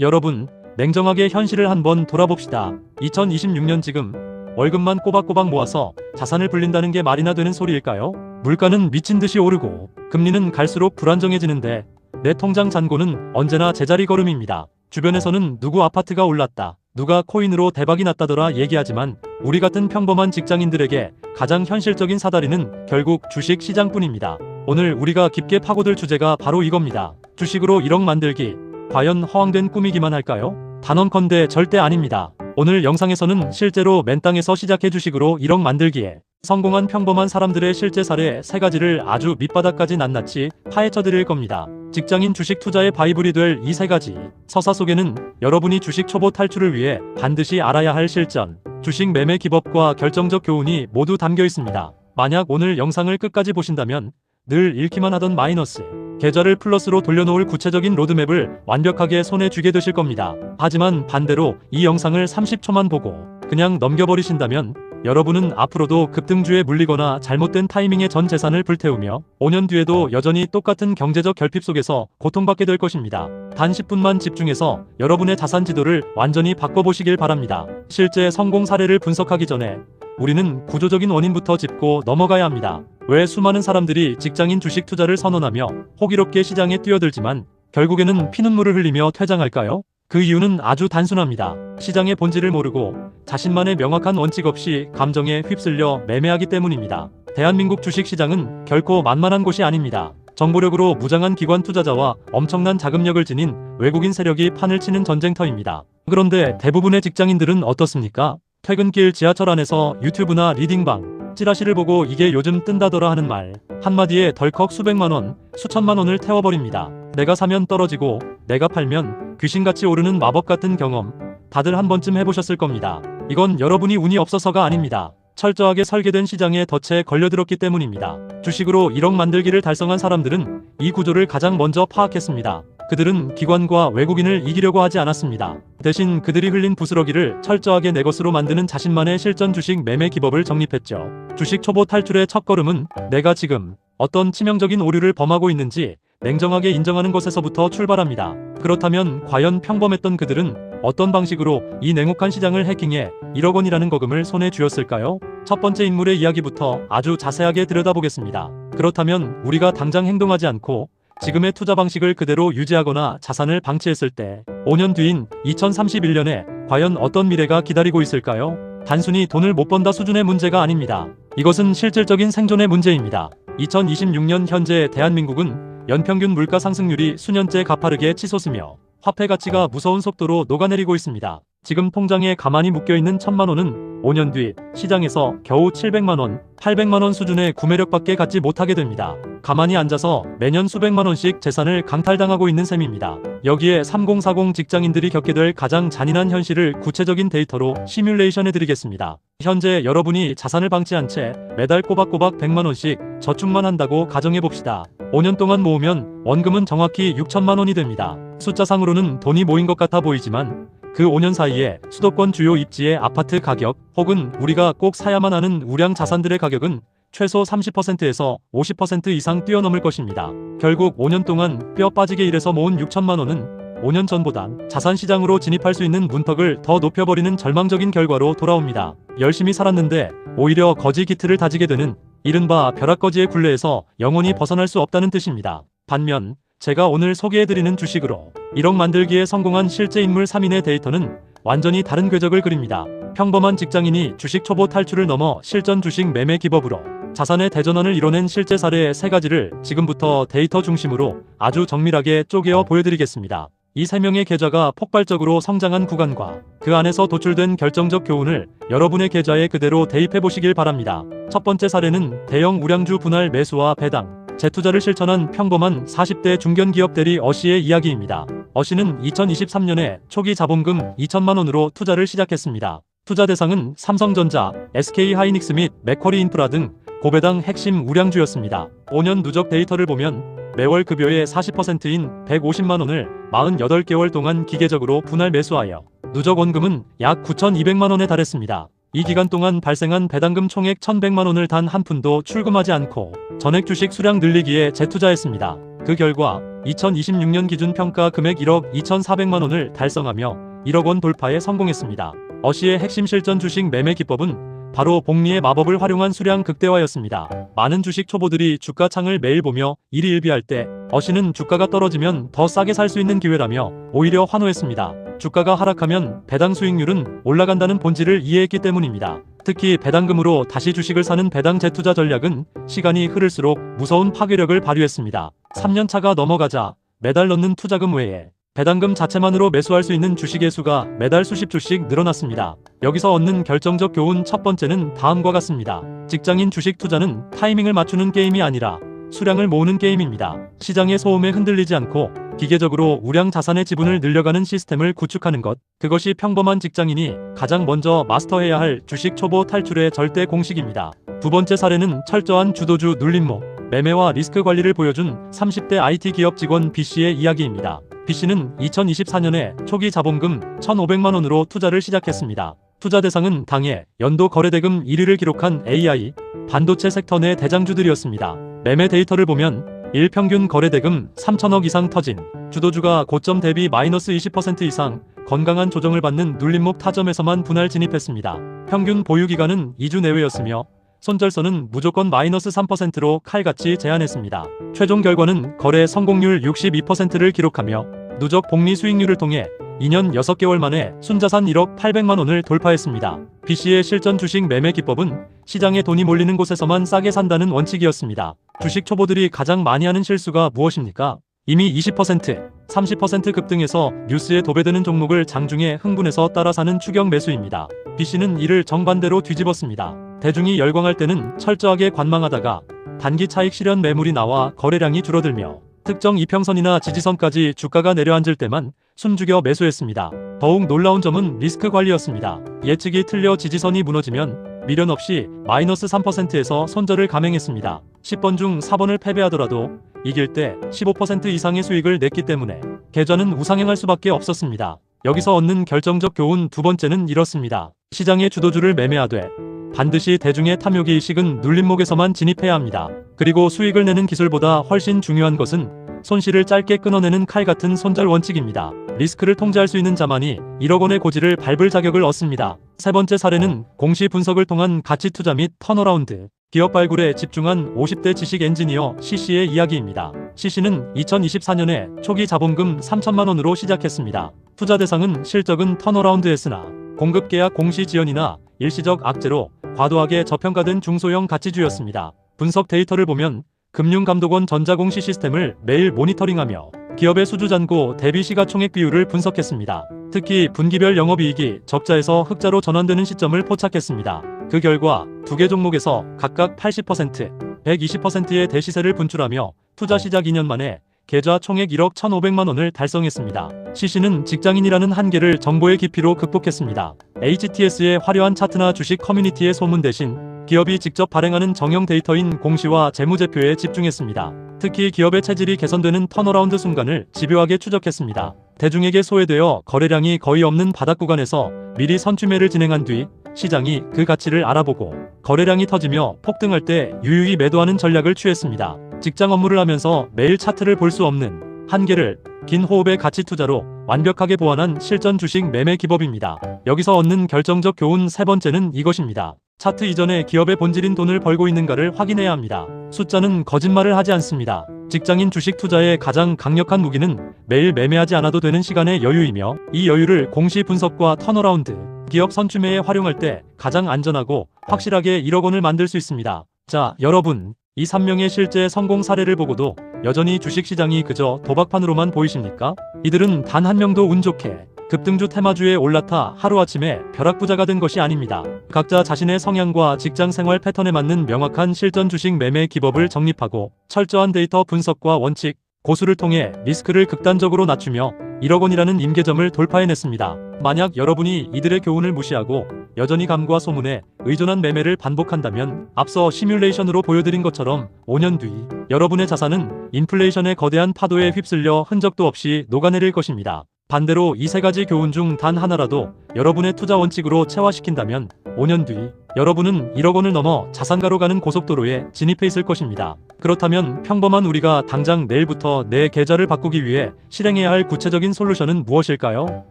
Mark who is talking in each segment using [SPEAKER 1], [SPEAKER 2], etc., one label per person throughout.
[SPEAKER 1] 여러분, 냉정하게 현실을 한번 돌아봅시다. 2026년 지금 월급만 꼬박꼬박 모아서 자산을 불린다는 게 말이나 되는 소리일까요? 물가는 미친 듯이 오르고 금리는 갈수록 불안정해지는데 내 통장 잔고는 언제나 제자리 걸음입니다. 주변에서는 누구 아파트가 올랐다, 누가 코인으로 대박이 났다더라 얘기하지만 우리 같은 평범한 직장인들에게 가장 현실적인 사다리는 결국 주식 시장뿐입니다. 오늘 우리가 깊게 파고들 주제가 바로 이겁니다. 주식으로 1억 만들기, 과연 허황된 꿈이기만 할까요? 단언컨대 절대 아닙니다. 오늘 영상에서는 실제로 맨 땅에서 시작해 주식으로 1억 만들기에 성공한 평범한 사람들의 실제 사례 3가지를 아주 밑바닥까지 낱낱이 파헤쳐 드릴 겁니다. 직장인 주식 투자의 바이블이 될 이 3가지 서사 속에는 여러분이 주식 초보 탈출을 위해 반드시 알아야 할 실전, 주식 매매 기법과 결정적 교훈이 모두 담겨 있습니다. 만약 오늘 영상을 끝까지 보신다면 늘 잃기만 하던 마이너스, 계좌를 플러스로 돌려놓을 구체적인 로드맵을 완벽하게 손에 쥐게 되실 겁니다. 하지만 반대로 이 영상을 30초만 보고 그냥 넘겨버리신다면 여러분은 앞으로도 급등주에 물리거나 잘못된 타이밍에 전 재산을 불태우며 5년 뒤에도 여전히 똑같은 경제적 결핍 속에서 고통받게 될 것입니다. 단 10분만 집중해서 여러분의 자산 지도를 완전히 바꿔보시길 바랍니다. 실제 성공 사례를 분석하기 전에 우리는 구조적인 원인부터 짚고 넘어가야 합니다. 왜 수많은 사람들이 직장인 주식 투자를 선언하며 호기롭게 시장에 뛰어들지만 결국에는 피눈물을 흘리며 퇴장할까요? 그 이유는 아주 단순합니다. 시장의 본질을 모르고 자신만의 명확한 원칙 없이 감정에 휩쓸려 매매하기 때문입니다. 대한민국 주식시장은 결코 만만한 곳이 아닙니다. 정보력으로 무장한 기관 투자자와 엄청난 자금력을 지닌 외국인 세력이 판을 치는 전쟁터입니다. 그런데 대부분의 직장인들은 어떻습니까? 퇴근길 지하철 안에서 유튜브나 리딩방, 찌라시를 보고 이게 요즘 뜬다더라 하는 말 한마디에 덜컥 수백만원, 수천만원을 태워버립니다. 내가 사면 떨어지고 내가 팔면 귀신같이 오르는 마법 같은 경험 다들 한 번쯤 해보셨을 겁니다. 이건 여러분이 운이 없어서가 아닙니다. 철저하게 설계된 시장의 덫에 걸려들었기 때문입니다. 주식으로 1억 만들기를 달성한 사람들은 이 구조를 가장 먼저 파악했습니다. 그들은 기관과 외국인을 이기려고 하지 않았습니다. 대신 그들이 흘린 부스러기를 철저하게 내 것으로 만드는 자신만의 실전 주식 매매 기법을 정립했죠. 주식 초보 탈출의 첫걸음은 내가 지금 어떤 치명적인 오류를 범하고 있는지 냉정하게 인정하는 것에서부터 출발합니다. 그렇다면 과연 평범했던 그들은 어떤 방식으로 이 냉혹한 시장을 해킹해 1억 원이라는 거금을 손에 쥐었을까요? 첫 번째 인물의 이야기부터 아주 자세하게 들여다보겠습니다. 그렇다면 우리가 당장 행동하지 않고 지금의 투자 방식을 그대로 유지하거나 자산을 방치했을 때 5년 뒤인 2031년에 과연 어떤 미래가 기다리고 있을까요? 단순히 돈을 못 번다 수준의 문제가 아닙니다. 이것은 실질적인 생존의 문제입니다. 2026년 현재 대한민국은 연평균 물가 상승률이 수년째 가파르게 치솟으며 화폐 가치가 무서운 속도로 녹아내리고 있습니다. 지금 통장에 가만히 묶여있는 1,000만원은 5년 뒤 시장에서 겨우 700만원, 800만원 수준의 구매력밖에 갖지 못하게 됩니다. 가만히 앉아서 매년 수백만원씩 재산을 강탈당하고 있는 셈입니다. 여기에 3040 직장인들이 겪게 될 가장 잔인한 현실을 구체적인 데이터로 시뮬레이션해드리겠습니다. 현재 여러분이 자산을 방치한 채 매달 꼬박꼬박 100만원씩 저축만 한다고 가정해봅시다. 5년 동안 모으면 원금은 정확히 6천만원이 됩니다. 숫자상으로는 돈이 모인 것 같아 보이지만 그 5년 사이에 수도권 주요 입지의 아파트 가격 혹은 우리가 꼭 사야만 하는 우량 자산들의 가격은 최소 30%에서 50% 이상 뛰어넘을 것입니다. 결국 5년 동안 뼈 빠지게 일해서 모은 6천만원은 5년 전보다 자산시장으로 진입할 수 있는 문턱을 더 높여버리는 절망적인 결과로 돌아옵니다. 열심히 살았는데 오히려 거지 기틀을 다지게 되는 이른바 벼락거지의 굴레에서 영원히 벗어날 수 없다는 뜻입니다. 반면 제가 오늘 소개해드리는 주식으로 1억 만들기에 성공한 실제 인물 3인의 데이터는 완전히 다른 궤적을 그립니다. 평범한 직장인이 주식 초보 탈출을 넘어 실전 주식 매매 기법으로 자산의 대전환을 이뤄낸 실제 사례의 3가지를 지금부터 데이터 중심으로 아주 정밀하게 쪼개어 보여드리겠습니다. 이 3명의 계좌가 폭발적으로 성장한 구간과 그 안에서 도출된 결정적 교훈을 여러분의 계좌에 그대로 대입해보시길 바랍니다. 첫 번째 사례는 대형 우량주 분할 매수와 배당, 재투자를 실천한 평범한 40대 중견기업 대리 어씨의 이야기입니다. 어씨는 2023년에 초기 자본금 2천만원으로 투자를 시작했습니다. 투자 대상은 삼성전자, SK하이닉스 및 맥쿼리 인프라 등 고배당 핵심 우량주였습니다. 5년 누적 데이터를 보면 매월 급여의 40%인 150만원을 48개월 동안 기계적으로 분할 매수하여 누적 원금은 약 9,200만원에 달했습니다. 이 기간 동안 발생한 배당금 총액 1,100만원을 단 한 푼도 출금하지 않고 전액 주식 수량 늘리기에 재투자했습니다. 그 결과 2026년 기준 평가 금액 1억 2,400만 원을 달성하며 1억 원 돌파에 성공했습니다. 어시의 핵심 실전 주식 매매 기법은 바로 복리의 마법을 활용한 수량 극대화였습니다. 많은 주식 초보들이 주가 창을 매일 보며 일희일비할 때 어시는 주가가 떨어지면 더 싸게 살 수 있는 기회라며 오히려 환호했습니다. 주가가 하락하면 배당 수익률은 올라간다는 본질을 이해했기 때문입니다. 특히 배당금으로 다시 주식을 사는 배당 재투자 전략은 시간이 흐를수록 무서운 파괴력을 발휘했습니다. 3년차가 넘어가자 매달 넣는 투자금 외에 배당금 자체만으로 매수할 수 있는 주식의 수가 매달 수십 주씩 늘어났습니다. 여기서 얻는 결정적 교훈 첫 번째는 다음과 같습니다. 직장인 주식 투자는 타이밍을 맞추는 게임이 아니라 수량을 모으는 게임입니다. 시장의 소음에 흔들리지 않고 기계적으로 우량 자산의 지분을 늘려가는 시스템을 구축하는 것, 그것이 평범한 직장인이 가장 먼저 마스터해야 할 주식 초보 탈출의 절대 공식입니다. 두 번째 사례는 철저한 주도주 눌림목, 매매와 리스크 관리를 보여준 30대 IT 기업 직원 B씨의 이야기입니다. B씨는 2024년에 초기 자본금 1,500만 원으로 투자를 시작했습니다. 투자 대상은 당해 연도 거래대금 1위를 기록한 AI, 반도체 섹터 내 대장주들이었습니다. 매매 데이터를 보면 일평균 거래대금 3천억 이상 터진 주도주가 고점 대비 마이너스 20% 이상 건강한 조정을 받는 눌림목 타점에서만 분할 진입했습니다. 평균 보유기간은 2주 내외였으며 손절선은 무조건 마이너스 3%로 칼같이 제한했습니다. 최종 결과는 거래 성공률 62%를 기록하며 누적 복리 수익률을 통해 2년 6개월 만에 순자산 1억 800만 원을 돌파했습니다. B씨의 실전 주식 매매 기법은 시장에 돈이 몰리는 곳에서만 싸게 산다는 원칙이었습니다. 주식 초보들이 가장 많이 하는 실수가 무엇입니까? 이미 20%, 30% 급등해서 뉴스에 도배되는 종목을 장중에 흥분해서 따라 사는 추격 매수입니다. B씨는 이를 정반대로 뒤집었습니다. 대중이 열광할 때는 철저하게 관망하다가 단기 차익 실현 매물이 나와 거래량이 줄어들며 특정 이평선이나 지지선까지 주가가 내려앉을 때만 숨죽여 매수했습니다. 더욱 놀라운 점은 리스크 관리였습니다. 예측이 틀려 지지선이 무너지면 미련 없이 마이너스 3%에서 손절을 감행했습니다. 10번 중 4번을 패배하더라도 이길 때 15% 이상의 수익을 냈기 때문에 계좌는 우상향할 수밖에 없었습니다. 여기서 얻는 결정적 교훈 두 번째는 이렇습니다. 시장의 주도주를 매매하되 반드시 대중의 탐욕이 식은 눌림목에서만 진입해야 합니다. 그리고 수익을 내는 기술보다 훨씬 중요한 것은 손실을 짧게 끊어내는 칼 같은 손절 원칙입니다. 리스크를 통제할 수 있는 자만이 1억 원의 고지를 밟을 자격을 얻습니다. 세 번째 사례는 공시 분석을 통한 가치 투자 및 턴어라운드, 기업 발굴에 집중한 50대 지식 엔지니어 C씨의 이야기입니다. C씨는 2024년에 초기 자본금 3천만 원으로 시작했습니다. 투자 대상은 실적은 턴어라운드 했으나 공급 계약 공시 지연이나 일시적 악재로 과도하게 저평가된 중소형 가치주였습니다. 분석 데이터를 보면 금융감독원 전자공시 시스템을 매일 모니터링하며 기업의 수주잔고 대비 시가총액 비율을 분석했습니다. 특히 분기별 영업이익이 적자에서 흑자로 전환되는 시점을 포착했습니다. 그 결과 두 개 종목에서 각각 80%, 120%의 대시세를 분출하며 투자 시작 2년 만에 계좌 총액 1억 1,500만 원을 달성했습니다. C씨는 직장인이라는 한계를 정보의 깊이로 극복했습니다. HTS의 화려한 차트나 주식 커뮤니티의 소문 대신 기업이 직접 발행하는 정형 데이터인 공시와 재무제표에 집중했습니다. 특히 기업의 체질이 개선되는 턴어라운드 순간을 집요하게 추적했습니다. 대중에게 소외되어 거래량이 거의 없는 바닥 구간에서 미리 선취매를 진행한 뒤 시장이 그 가치를 알아보고 거래량이 터지며 폭등할 때 유유히 매도하는 전략을 취했습니다. 직장 업무를 하면서 매일 차트를 볼 수 없는 한계를 긴 호흡의 가치 투자로 완벽하게 보완한 실전 주식 매매 기법입니다. 여기서 얻는 결정적 교훈 세 번째는 이것입니다. 차트 이전에 기업의 본질인 돈을 벌고 있는가를 확인해야 합니다. 숫자는 거짓말을 하지 않습니다. 직장인 주식 투자의 가장 강력한 무기는 매일 매매하지 않아도 되는 시간의 여유이며 이 여유를 공시 분석과 턴어라운드, 기업 선취매에 활용할 때 가장 안전하고 확실하게 1억 원을 만들 수 있습니다. 자, 여러분, 이 3명의 실제 성공 사례를 보고도 여전히 주식시장이 그저 도박판으로만 보이십니까? 이들은 단 한 명도 운 좋게 급등주 테마주에 올라타 하루아침에 벼락부자가 된 것이 아닙니다. 각자 자신의 성향과 직장생활 패턴에 맞는 명확한 실전 주식 매매 기법을 정립하고 철저한 데이터 분석과 원칙, 고수를 통해 리스크를 극단적으로 낮추며 1억 원이라는 임계점을 돌파해냈습니다. 만약 여러분이 이들의 교훈을 무시하고 여전히 감과 소문에 의존한 매매를 반복한다면 앞서 시뮬레이션으로 보여드린 것처럼 5년 뒤 여러분의 자산은 인플레이션의 거대한 파도에 휩쓸려 흔적도 없이 녹아내릴 것입니다. 반대로 이 세 가지 교훈 중 단 하나라도 여러분의 투자 원칙으로 체화시킨다면 5년 뒤 여러분은 1억 원을 넘어 자산가로 가는 고속도로에 진입해 있을 것입니다. 그렇다면 평범한 우리가 당장 내일부터 내 계좌를 바꾸기 위해 실행해야 할 구체적인 솔루션은 무엇일까요?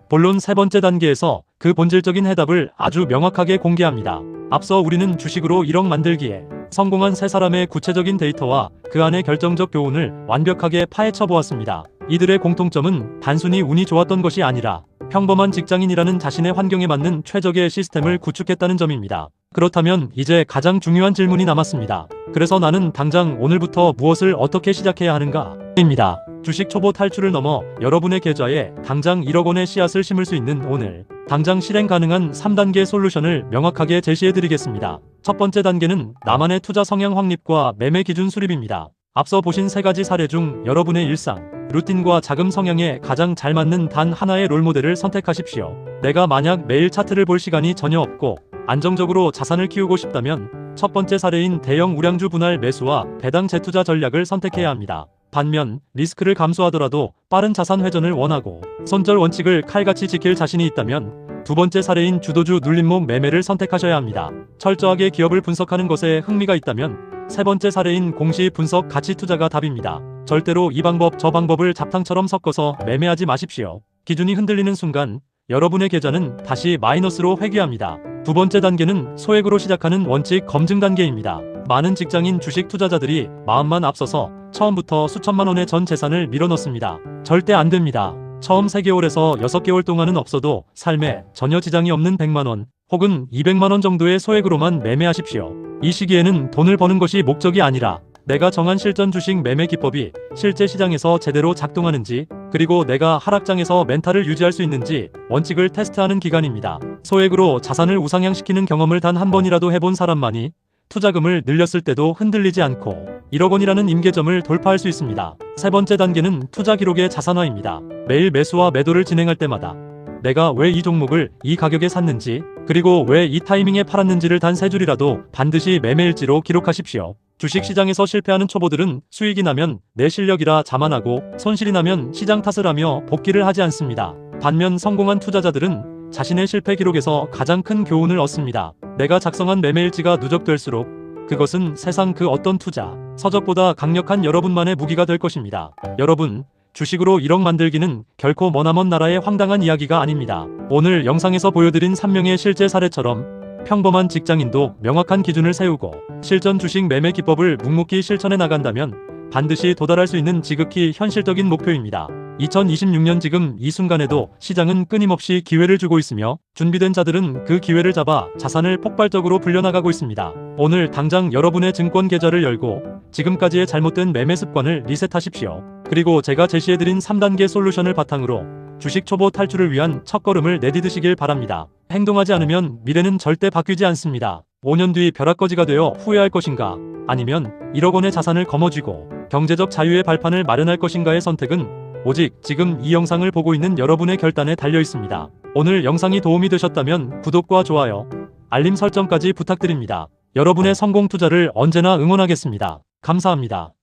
[SPEAKER 1] 본론 세 번째 단계에서 그 본질적인 해답을 아주 명확하게 공개합니다. 앞서 우리는 주식으로 1억 만들기에 성공한 세 사람의 구체적인 데이터와 그 안의 결정적 교훈을 완벽하게 파헤쳐 보았습니다. 이들의 공통점은 단순히 운이 좋았던 것이 아니라 평범한 직장인이라는 자신의 환경에 맞는 최적의 시스템을 구축했다는 점입니다. 그렇다면 이제 가장 중요한 질문이 남았습니다. 그래서 나는 당장 오늘부터 무엇을 어떻게 시작해야 하는가? 입니다. 주식 초보 탈출을 넘어 여러분의 계좌에 당장 1억 원의 씨앗을 심을 수 있는 오늘 당장 실행 가능한 3단계 솔루션을 명확하게 제시해 드리겠습니다. 첫 번째 단계는 나만의 투자 성향 확립과 매매 기준 수립입니다. 앞서 보신 세 가지 사례 중 여러분의 일상, 루틴과 자금 성향에 가장 잘 맞는 단 하나의 롤모델을 선택하십시오. 내가 만약 매일 차트를 볼 시간이 전혀 없고 안정적으로 자산을 키우고 싶다면 첫 번째 사례인 대형 우량주 분할 매수와 배당 재투자 전략을 선택해야 합니다. 반면 리스크를 감수하더라도 빠른 자산 회전을 원하고 손절 원칙을 칼같이 지킬 자신이 있다면 두 번째 사례인 주도주 눌림목 매매를 선택하셔야 합니다. 철저하게 기업을 분석하는 것에 흥미가 있다면 세 번째 사례인 공시 분석 가치 투자가 답입니다. 절대로 이 방법 저 방법을 잡탕처럼 섞어서 매매하지 마십시오. 기준이 흔들리는 순간 여러분의 계좌는 다시 마이너스로 회귀합니다. 두 번째 단계는 소액으로 시작하는 원칙 검증 단계입니다. 많은 직장인 주식 투자자들이 마음만 앞서서 처음부터 수천만 원의 전 재산을 밀어넣습니다. 절대 안 됩니다. 처음 3개월에서 6개월 동안은 없어도 삶에 전혀 지장이 없는 100만 원 혹은 200만 원 정도의 소액으로만 매매하십시오. 이 시기에는 돈을 버는 것이 목적이 아니라 내가 정한 실전 주식 매매 기법이 실제 시장에서 제대로 작동하는지 그리고 내가 하락장에서 멘탈을 유지할 수 있는지 원칙을 테스트하는 기간입니다. 소액으로 자산을 우상향시키는 경험을 단 한 번이라도 해본 사람만이 투자금을 늘렸을 때도 흔들리지 않고 1억 원이라는 임계점을 돌파할 수 있습니다. 세 번째 단계는 투자 기록의 자산화입니다. 매일 매수와 매도를 진행할 때마다 내가 왜 이 종목을 이 가격에 샀는지 그리고 왜 이 타이밍에 팔았는지를 단 3줄이라도 반드시 매매일지로 기록하십시오. 주식시장에서 실패하는 초보들은 수익이 나면 내 실력이라 자만하고 손실이 나면 시장 탓을 하며 복귀를 하지 않습니다. 반면 성공한 투자자들은 자신의 실패 기록에서 가장 큰 교훈을 얻습니다. 내가 작성한 매매일지가 누적될수록 그것은 세상 그 어떤 투자, 서적보다 강력한 여러분만의 무기가 될 것입니다. 여러분, 주식으로 1억 만들기는 결코 머나먼 나라의 황당한 이야기가 아닙니다. 오늘 영상에서 보여드린 3명의 실제 사례처럼 평범한 직장인도 명확한 기준을 세우고 실전 주식 매매 기법을 묵묵히 실천해 나간다면 반드시 도달할 수 있는 지극히 현실적인 목표입니다. 2026년 지금 이 순간에도 시장은 끊임없이 기회를 주고 있으며 준비된 자들은 그 기회를 잡아 자산을 폭발적으로 불려나가고 있습니다. 오늘 당장 여러분의 증권 계좌를 열고 지금까지의 잘못된 매매 습관을 리셋하십시오. 그리고 제가 제시해드린 3단계 솔루션을 바탕으로 주식 초보 탈출을 위한 첫걸음을 내디드시길 바랍니다. 행동하지 않으면 미래는 절대 바뀌지 않습니다. 5년 뒤 벼락거지가 되어 후회할 것인가? 아니면 1억 원의 자산을 거머쥐고 경제적 자유의 발판을 마련할 것인가의 선택은 오직 지금 이 영상을 보고 있는 여러분의 결단에 달려 있습니다. 오늘 영상이 도움이 되셨다면 구독과 좋아요, 알림 설정까지 부탁드립니다. 여러분의 성공 투자를 언제나 응원하겠습니다. 감사합니다.